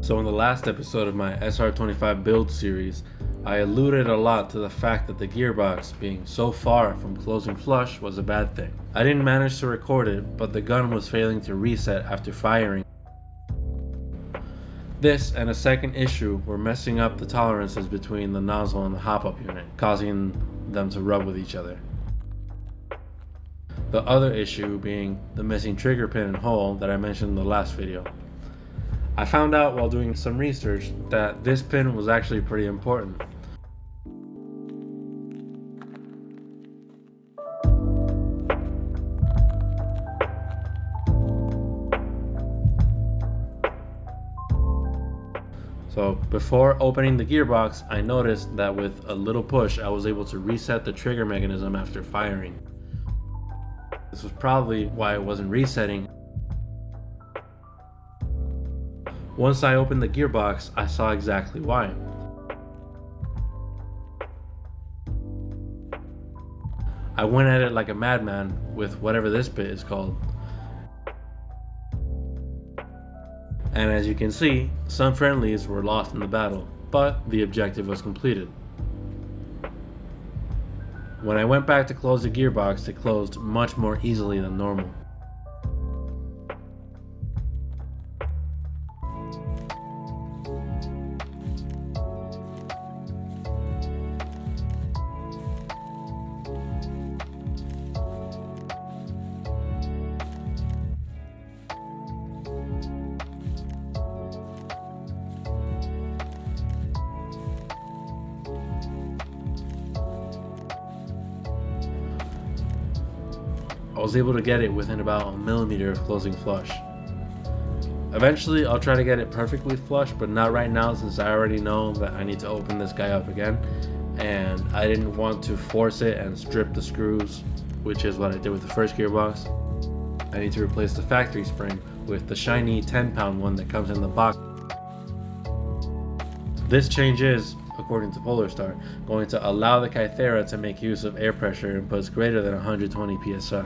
So in the last episode of my SR25 build series, I alluded a lot to the fact that the gearbox being so far from closing flush was a bad thing. I didn't manage to record it, but the gun was failing to reset after firing. This and a second issue were messing up the tolerances between the nozzle and the hop-up unit, causing them to rub with each other. The other issue being the missing trigger pin and hole that I mentioned in the last video. I found out while doing some research that this pin was actually pretty important. So before opening the gearbox, I noticed that with a little push I was able to reset the trigger mechanism after firing. This was probably why it wasn't resetting. Once I opened the gearbox, I saw exactly why. I went at it like a madman with whatever this bit is called. And as you can see, some friendlies were lost in the battle, but the objective was completed. When I went back to close the gearbox, it closed much more easily than normal. I was able to get it within about a millimeter of closing flush. Eventually I'll try to get it perfectly flush, but not right now since I already know that I need to open this guy up again, and I didn't want to force it and strip the screws, which is what I did with the first gearbox. I need to replace the factory spring with the shiny 10-pound one that comes in the box. This change is, according to Polarstar, going to allow the Kythera to make use of air pressure inputs greater than 120 psi.